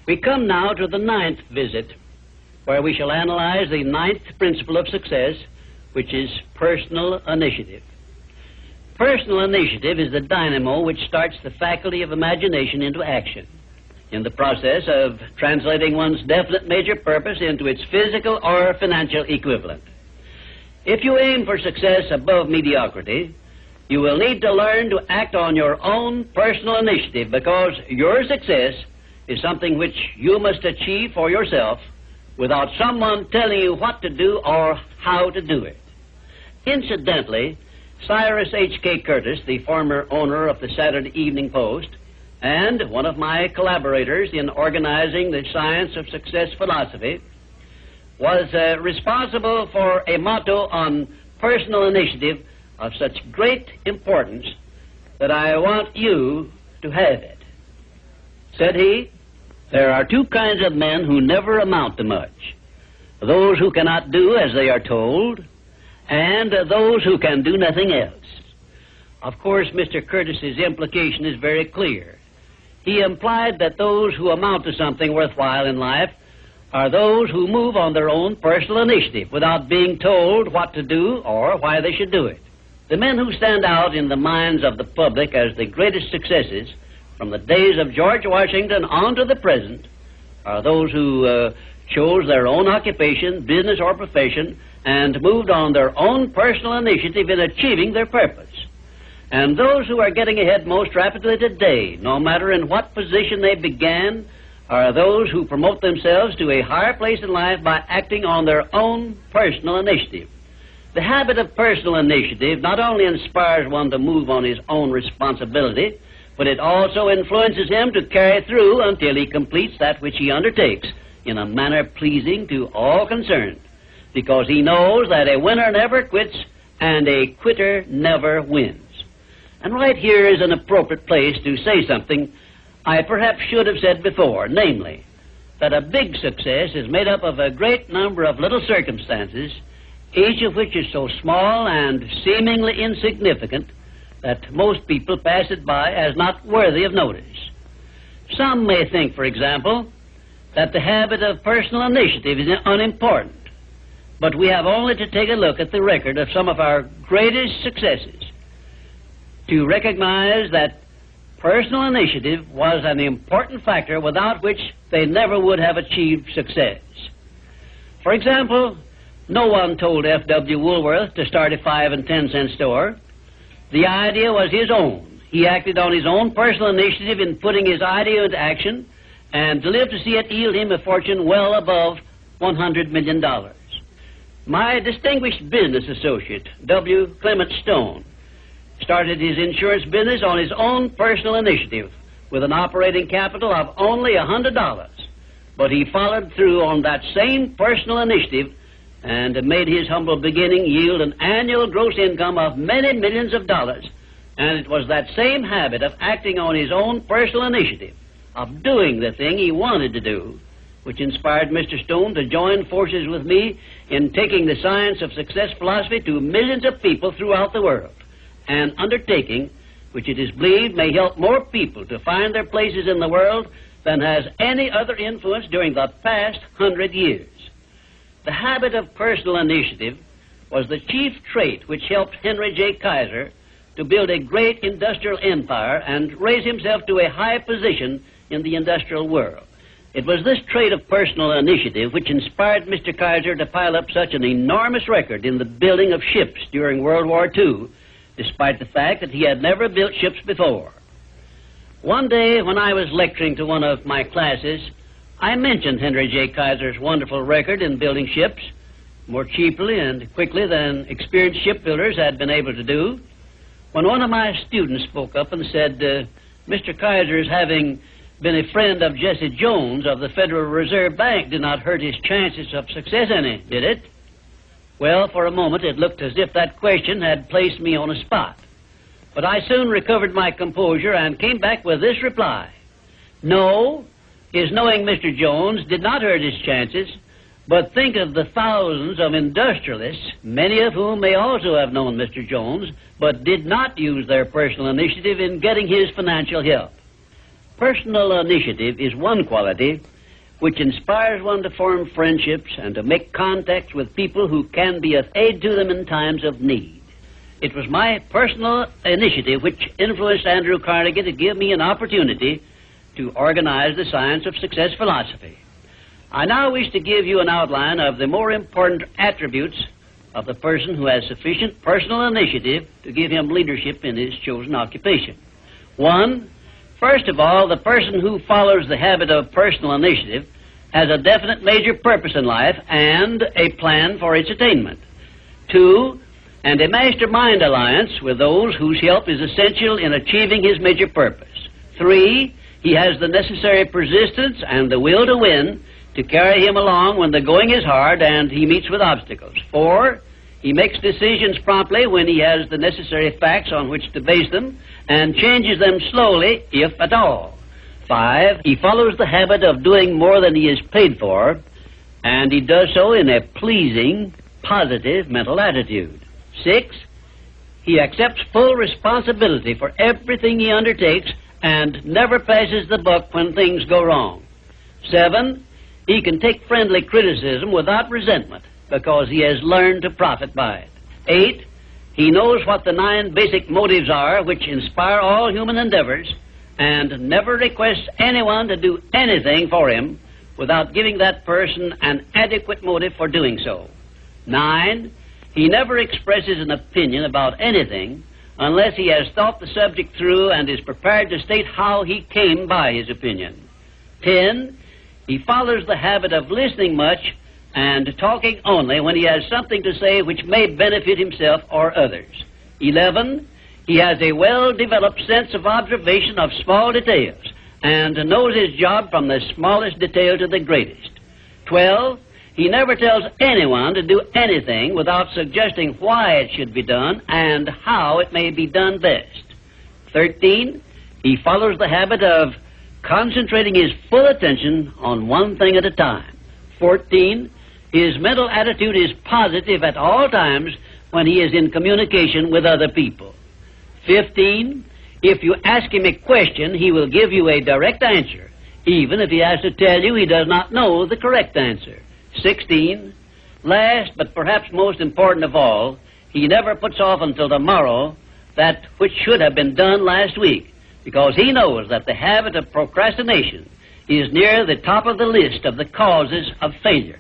We come now to the 9th visit, where we shall analyze the 9th principle of success, which is personal initiative. Personal initiative is the dynamo which starts the faculty of imagination into action, in the process of translating one's definite major purpose into its physical or financial equivalent. If you aim for success above mediocrity, you will need to learn to act on your own personal initiative, because your success is something which you must achieve for yourself without someone telling you what to do or how to do it. Incidentally, Cyrus H.K. Curtis, the former owner of the Saturday Evening Post, and one of my collaborators in organizing the Science of Success philosophy, was responsible for a motto on personal initiative of such great importance that I want you to have it. Said he, "There are two kinds of men who never amount to much: those who cannot do as they are told, and those who can do nothing else." Of course, Mr. Curtis's implication is very clear. He implied that those who amount to something worthwhile in life are those who move on their own personal initiative without being told what to do or why they should do it. The men who stand out in the minds of the public as the greatest successes from the days of George Washington on to the present are those who chose their own occupation, business, or profession, and moved on their own personal initiative in achieving their purpose. And those who are getting ahead most rapidly today, no matter in what position they began, are those who promote themselves to a higher place in life by acting on their own personal initiative. The habit of personal initiative not only inspires one to move on his own responsibility, but it also influences him to carry through until he completes that which he undertakes in a manner pleasing to all concerned, because he knows that a winner never quits and a quitter never wins. And right here is an appropriate place to say something I perhaps should have said before, namely, that a big success is made up of a great number of little circumstances, each of which is so small and seemingly insignificant that most people pass it by as not worthy of notice. Some may think, for example, that the habit of personal initiative is unimportant, but we have only to take a look at the record of some of our greatest successes to recognize that personal initiative was an important factor without which they never would have achieved success. For example, no one told F.W. Woolworth to start a 5 and 10 cent store. The idea was his own. He acted on his own personal initiative in putting his idea into action and lived to see it yield him a fortune well above $100 million. My distinguished business associate, W. Clement Stone, started his insurance business on his own personal initiative with an operating capital of only $100. But he followed through on that same personal initiative and made his humble beginning yield an annual gross income of many millions of dollars. And it was that same habit of acting on his own personal initiative, of doing the thing he wanted to do, which inspired Mr. Stone to join forces with me in taking the Science of Success philosophy to millions of people throughout the world, an undertaking which it is believed may help more people to find their places in the world than has any other influence during the past 100 years. The habit of personal initiative was the chief trait which helped Henry J. Kaiser to build a great industrial empire and raise himself to a high position in the industrial world. It was this trait of personal initiative which inspired Mr. Kaiser to pile up such an enormous record in the building of ships during World War II, despite the fact that he had never built ships before. One day when I was lecturing to one of my classes, I mentioned Henry J. Kaiser's wonderful record in building ships more cheaply and quickly than experienced shipbuilders had been able to do, when one of my students spoke up and said, Mr. Kaiser's having been a friend of Jesse Jones of the Federal Reserve Bank did not hurt his chances of success any, did it? Well, for a moment it looked as if that question had placed me on a spot. But I soon recovered my composure and came back with this reply. No, his knowing Mr. Jones did not hurt his chances, but think of the thousands of industrialists, many of whom may also have known Mr. Jones, but did not use their personal initiative in getting his financial help. Personal initiative is one quality which inspires one to form friendships and to make contacts with people who can be of aid to them in times of need. It was my personal initiative which influenced Andrew Carnegie to give me an opportunity to organize the Science of Success philosophy. I now wish to give you an outline of the more important attributes of the person who has sufficient personal initiative to give him leadership in his chosen occupation. 1. First of all, the person who follows the habit of personal initiative has a definite major purpose in life and a plan for its attainment. 2. And a mastermind alliance with those whose help is essential in achieving his major purpose. 3. He has the necessary persistence and the will to win to carry him along when the going is hard and he meets with obstacles. 4. He makes decisions promptly when he has the necessary facts on which to base them and changes them slowly, if at all. 5. He follows the habit of doing more than he is paid for, and he does so in a pleasing, positive mental attitude. 6. He accepts full responsibility for everything he undertakes and never passes the buck when things go wrong. 7. He can take friendly criticism without resentment because he has learned to profit by it. 8. He knows what the 9 basic motives are which inspire all human endeavors and never requests anyone to do anything for him without giving that person an adequate motive for doing so. 9. He never expresses an opinion about anything unless he has thought the subject through and is prepared to state how he came by his opinion. 10. He follows the habit of listening much and talking only when he has something to say which may benefit himself or others. 11. He has a well-developed sense of observation of small details and knows his job from the smallest detail to the greatest. 12. He never tells anyone to do anything without suggesting why it should be done and how it may be done best. 13. He follows the habit of concentrating his full attention on one thing at a time. 14. His mental attitude is positive at all times when he is in communication with other people. 15. If you ask him a question, he will give you a direct answer, even if he has to tell you he does not know the correct answer. 16. Last, but perhaps most important of all, he never puts off until tomorrow that which should have been done last week, because he knows that the habit of procrastination is near the top of the list of the causes of failure.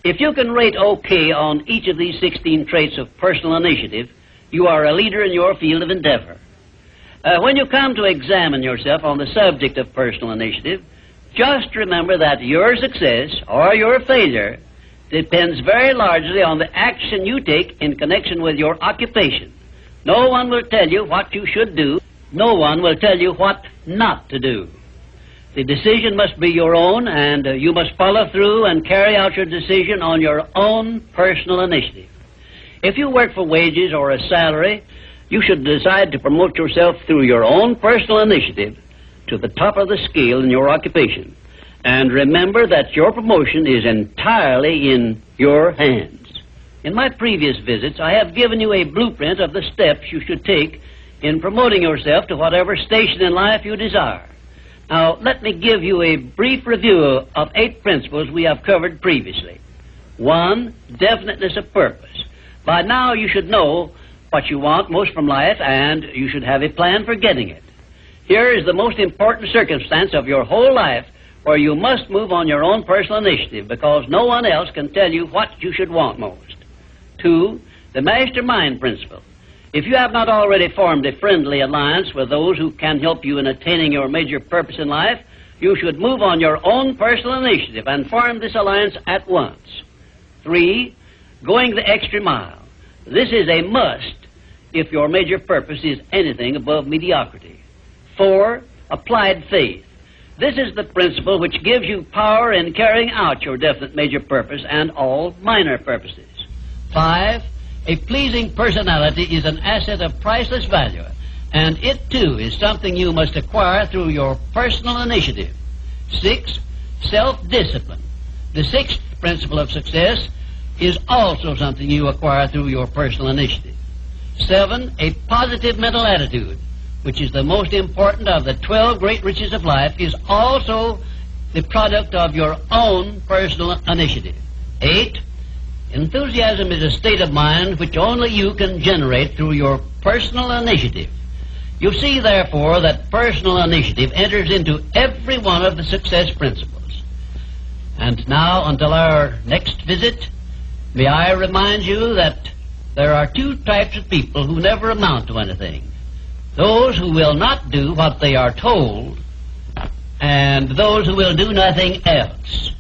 If you can rate OK on each of these 16 traits of personal initiative, you are a leader in your field of endeavor. When you come to examine yourself on the subject of personal initiative, just remember that your success or your failure depends very largely on the action you take in connection with your occupation. No one will tell you what you should do. No one will tell you what not to do. The decision must be your own, and you must follow through and carry out your decision on your own personal initiative. If you work for wages or a salary, you should decide to promote yourself through your own personal initiative to the top of the scale in your occupation. And remember that your promotion is entirely in your hands. In my previous visits, I have given you a blueprint of the steps you should take in promoting yourself to whatever station in life you desire. Now, let me give you a brief review of 8 principles we have covered previously. 1. Definiteness of purpose. By now you should know what you want most from life, and you should have a plan for getting it. Here is the most important circumstance of your whole life where you must move on your own personal initiative because no one else can tell you what you should want most. 2. The mastermind principle. If you have not already formed a friendly alliance with those who can help you in attaining your major purpose in life, you should move on your own personal initiative and form this alliance at once. 3. Going the extra mile. This is a must if your major purpose is anything above mediocrity. 4. Applied faith. This is the principle which gives you power in carrying out your definite major purpose and all minor purposes. 5. A pleasing personality is an asset of priceless value, and it too is something you must acquire through your personal initiative. 6. Self-discipline. The 6th principle of success is also something you acquire through your personal initiative. 7. A positive mental attitude, which is the most important of the 12 great riches of life, is also the product of your own personal initiative. 8. Enthusiasm is a state of mind which only you can generate through your personal initiative. You see, therefore, that personal initiative enters into every one of the success principles. And now, until our next visit, may I remind you that there are two types of people who never amount to anything. Those who will not do what they are told, and those who will do nothing else.